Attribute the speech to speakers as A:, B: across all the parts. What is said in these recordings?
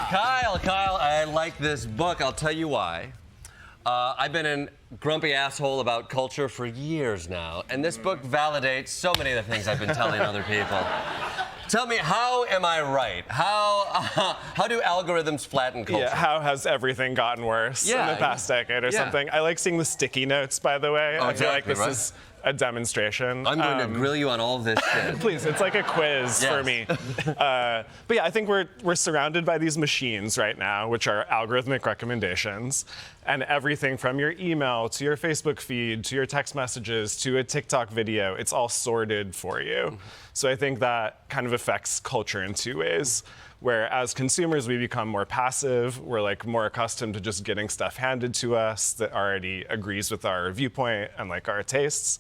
A: Kyle, I like this book. I'll tell you why. I've been a grumpy asshole about culture for years now, and this book validates so many of the things I've been telling other people. Tell me, how am I right? How do algorithms flatten culture?
B: Yeah, how has everything gotten worse in the past decade or something? I like seeing the sticky notes, by the way. I feel like this is a demonstration.
A: I'm going to grill you on all of this shit.
B: Please, it's like a quiz for me. But yeah, I think we're surrounded by these machines right now, which are algorithmic recommendations. And everything from your email to your Facebook feed to your text messages to a TikTok video, it's all sorted for you. So I think that kind of affects culture in two ways. Where as consumers, we become more passive. We're like more accustomed to just getting stuff handed to us that already agrees with our viewpoint and like our tastes.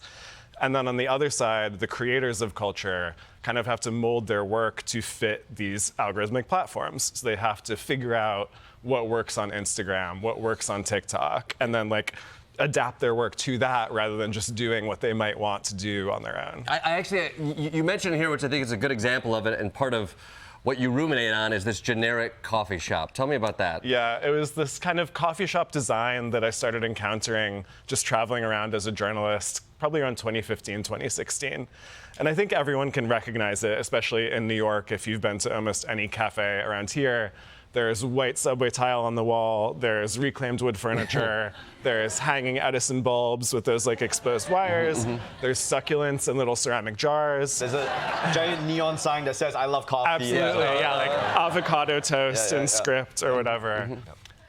B: And then on the other side, the creators of culture kind of have to mold their work to fit these algorithmic platforms. So they have to figure out what works on Instagram, what works on TikTok, and then like adapt their work to that rather than just doing what they might want to do on their own.
A: I actually, you mentioned here, which I think is a good example of it, and part of what you ruminate on is this generic coffee shop. Tell me about that.
B: Yeah, it was this kind of coffee shop design that I started encountering just traveling around as a journalist, probably around 2015, 2016. And I think everyone can recognize it, especially in New York, if you've been to almost any cafe around here. There's white subway tile on the wall, there's reclaimed wood furniture, there's hanging Edison bulbs with those like exposed wires, there's succulents in little ceramic jars.
C: There's a giant neon sign that says, "I love coffee."
B: Absolutely, yeah, like avocado toast and script or whatever.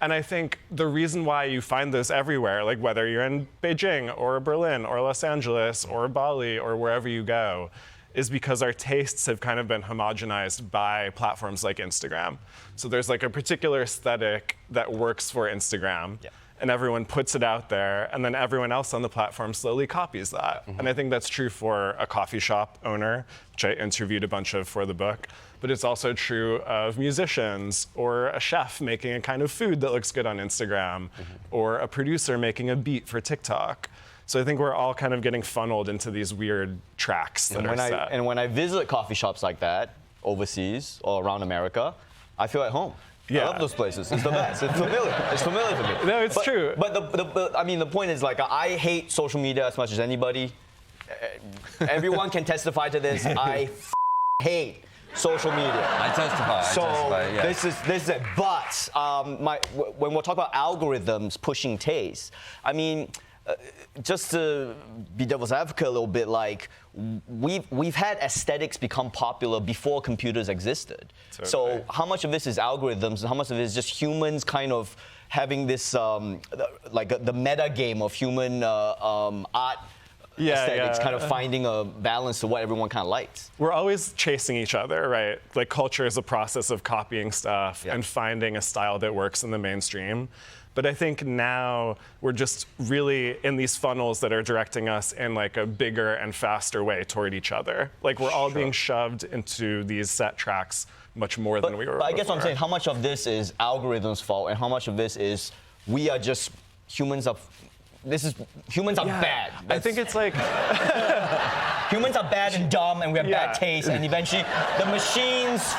B: And I think the reason why you find those everywhere, like whether you're in Beijing or Berlin or Los Angeles or Bali or wherever you go, is because our tastes have kind of been homogenized by platforms like Instagram. So there's like a particular aesthetic that works for Instagram, and everyone puts it out there, and then everyone else on the platform slowly copies that. And I think that's true for a coffee shop owner, which I interviewed a bunch of for the book, but it's also true of musicians, or a chef making a kind of food that looks good on Instagram, or a producer making a beat for TikTok. So I think we're all kind of getting funneled into these weird tracks that are set.
C: And when I visit coffee shops like that, overseas or around America, I feel at home. I love those places. It's the best. It's familiar. It's familiar for me.
B: No, it's true.
C: But I mean, the point is, like, I hate social media as much as anybody. Everyone can testify to this. I hate social media.
A: I testify.
C: This is it. But when we're talking about algorithms pushing taste, I mean, just to be devil's advocate a little bit, like we've had aesthetics become popular before computers existed. So how much of this is algorithms and how much of it is just humans kind of having this like the meta game of human art aesthetics, kind of finding a balance to what everyone kind of likes.
B: We're always chasing each other, right? Like culture is a process of copying stuff and finding a style that works in the mainstream. But I think now we're just really in these funnels that are directing us in like a bigger and faster way toward each other. Like we're all being shoved into these set tracks much more than we were before.
C: I guess what I'm saying, how much of this is algorithms' fault and how much of this is we are just humans are bad.
B: I think it's like
C: humans are bad and dumb and we have bad taste, and eventually the machines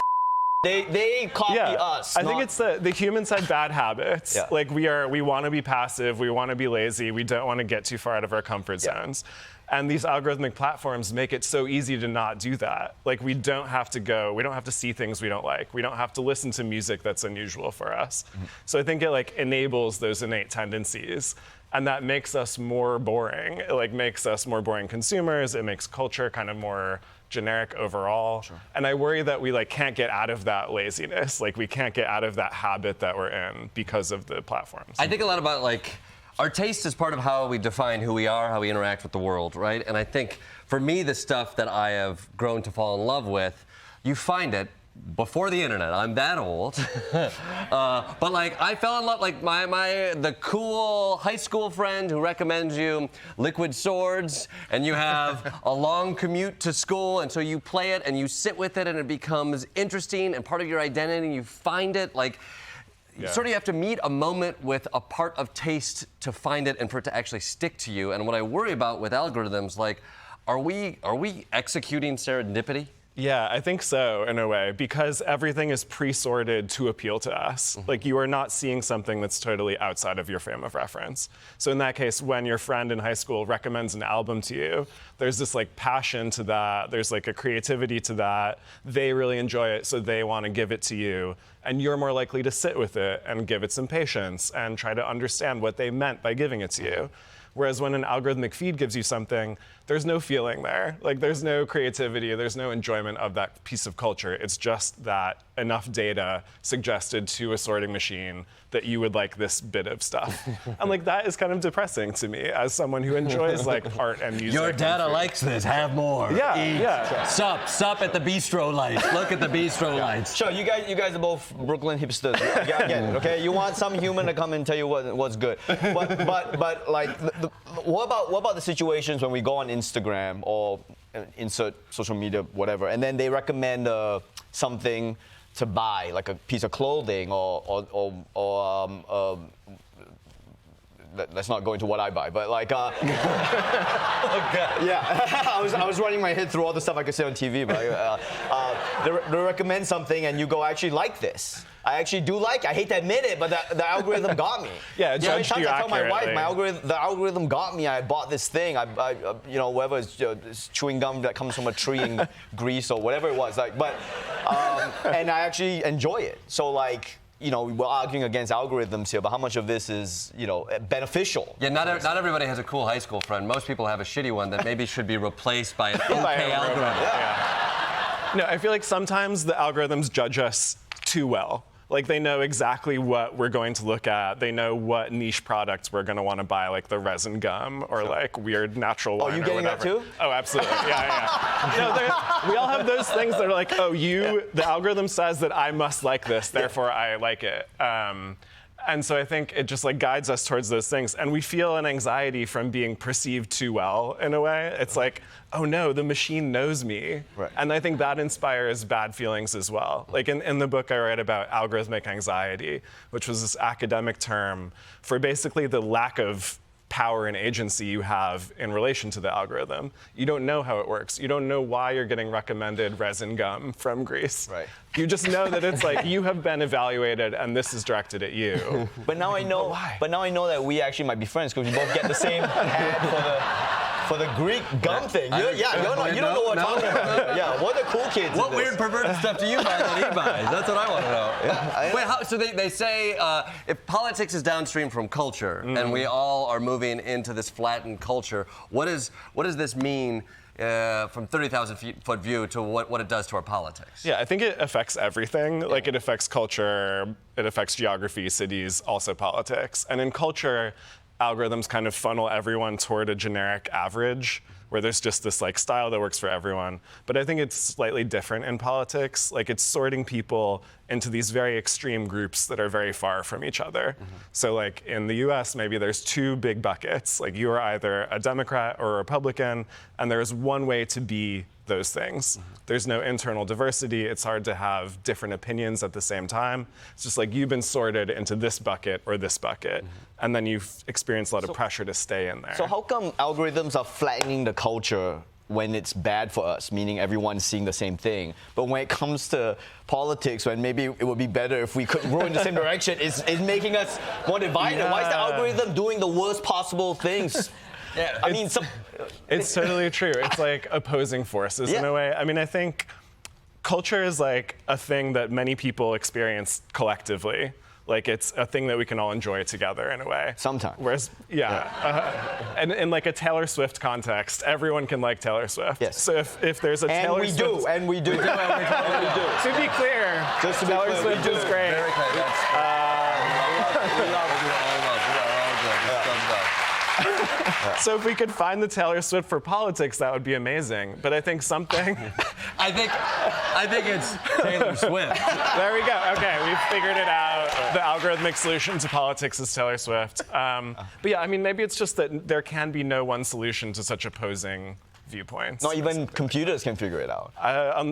C: they copy us.
B: I think it's the humans had bad habits. Like we want to be passive, we want to be lazy, we don't want to get too far out of our comfort zones. And these algorithmic platforms make it so easy to not do that. Like we don't have to see things we don't like. We don't have to listen to music that's unusual for us. So I think it like enables those innate tendencies. And that makes us more boring. It like makes us more boring consumers. It makes culture kind of more generic overall. And I worry that we like can't get out of that laziness. Like we can't get out of that habit that we're in because of the platforms.
A: I think a lot about like our taste is part of how we define who we are, how we interact with the world, right? And I think for me, the stuff that I have grown to fall in love with, you find it before the internet. I'm that old. But like I fell in love, like the cool high school friend who recommends you Liquid Swords, and you have a long commute to school, and so you play it and you sit with it and it becomes interesting and part of your identity, and you find it like sort of you have to meet a moment with a part of taste to find it and for it to actually stick to you. And what I worry about with algorithms, like, are we executing serendipity?
B: Yeah, I think so, in a way, because everything is pre-sorted to appeal to us. Like, you are not seeing something that's totally outside of your frame of reference. So in that case, when your friend in high school recommends an album to you, there's this like passion to that, there's like a creativity to that. They really enjoy it, so they want to give it to you. And you're more likely to sit with it and give it some patience and try to understand what they meant by giving it to you. Whereas when an algorithmic feed gives you something, there's no feeling there. Like, there's no creativity, there's no enjoyment of that piece of culture. It's just that enough data suggested to a sorting machine that you would like this bit of stuff. And like, that is kind of depressing to me as someone who enjoys like art and music.
A: Your data likes this. Have more.
B: Yeah,
A: Eat.
B: yeah.
A: Sup at the bistro lights. Look at the bistro lights.
C: Sure, you guys are both Brooklyn hipsters. I get it, okay? You want some human to come and tell you what's good. But like, what about the situations when we go on Instagram or insert social media, whatever, and then they recommend something to buy, like a piece of clothing or let's not go into what I buy, but like, okay. Yeah, I was running my head through all the stuff I could say on TV, but they recommend something and you go, I actually like this. I actually do like it. I hate to admit it, but the algorithm got me.
B: Yeah, it judged you
C: I tell my wife,
B: accurately.
C: the algorithm got me. I bought this thing. You know, whatever it's chewing gum that comes from a tree in Greece or whatever it was. Like, and I actually enjoy it. So like, you know, we're arguing against algorithms here, but how much of this is, you know, beneficial?
A: Yeah, not everybody has a cool high school friend. Most people have a shitty one that maybe should be replaced by an okay algorithm.
B: Yeah. No, I feel like sometimes the algorithms judge us too well. Like, they know exactly what we're going to look at. They know what niche products we're going to want to buy, like the resin gum or like weird natural wine.
C: Oh, you
B: or
C: getting
B: whatever.
C: that too?
B: Oh, absolutely. Yeah. You know, we all have those things that are like, oh, the algorithm says that I must like this, therefore I like it. And so I think it just like guides us towards those things. And we feel an anxiety from being perceived too well, in a way. It's like, oh no, the machine knows me.
C: Right.
B: And I think that inspires bad feelings as well. Like in the book I write about algorithmic anxiety, which was this academic term for basically the lack of power and agency you have in relation to the algorithm. You don't know how it works. You don't know why you're getting recommended resin gum from Greece.
C: Right.
B: You just know that it's like, you have been evaluated and this is directed at you.
C: But now I know. But now I know that we actually might be friends because we both get the same ad for the Greek gum thing. You don't know what I'm talking about. Yeah, what are the cool kids?
A: What weird perverted stuff do you buy that he buys? That's what I want to know. Yeah. Wait, so they say if politics is downstream from culture and we all are moving into this flattened culture, what does this mean from 30,000-foot view to what it does to our politics?
B: Yeah, I think it affects everything. Like, it affects culture, it affects geography, cities, also politics. And in culture, algorithms kind of funnel everyone toward a generic average where there's just this like style that works for everyone. But I think it's slightly different in politics. Like, it's sorting people into these very extreme groups that are very far from each other. So like in the US, maybe there's two big buckets. Like, you are either a Democrat or a Republican, and there's one way to be those things. There's no internal diversity. It's hard to have different opinions at the same time. It's just like, you've been sorted into this bucket or this bucket, and then you've experienced a lot of pressure to stay in there.
C: So how come algorithms are flattening the culture when it's bad for us, meaning everyone's seeing the same thing? But when it comes to politics, when maybe it would be better if we could row in the same direction, it's making us more divided.
B: Yeah.
C: Why is the algorithm doing the worst possible things?
A: Yeah,
C: I mean,
B: it's totally true. It's like opposing forces in a way. I mean, I think culture is like a thing that many people experience collectively. Like, it's a thing that we can all enjoy together in a way.
C: Sometimes.
B: Whereas, and in like a Taylor Swift context, everyone can like Taylor Swift.
C: Yes.
B: So if there's a Taylor Swift,
C: and we do.
B: to be clear,
C: Just to be
B: Taylor
C: clear,
B: Swift is great.
A: Very clear.
B: So if we could find the Taylor Swift for politics, that would be amazing. But I think something.
A: I think it's Taylor Swift.
B: There we go. Okay, we've figured it out. The algorithmic solution to politics is Taylor Swift. But yeah, I mean, maybe it's just that there can be no one solution to such opposing viewpoints.
C: Not even computers can figure it out.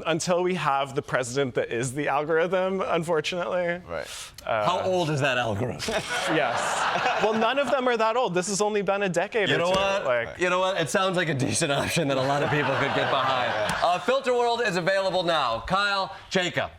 B: Until we have the president that is the algorithm, unfortunately.
C: Right.
A: How old is that algorithm?
B: Yes. Well, none of them are that old. This has only been a decade
A: You
B: or
A: know
B: two.
A: what?
B: Like,
A: You know what? It sounds like a decent option that a lot of people could get behind. Filterworld is available now. Kyle, Chayka.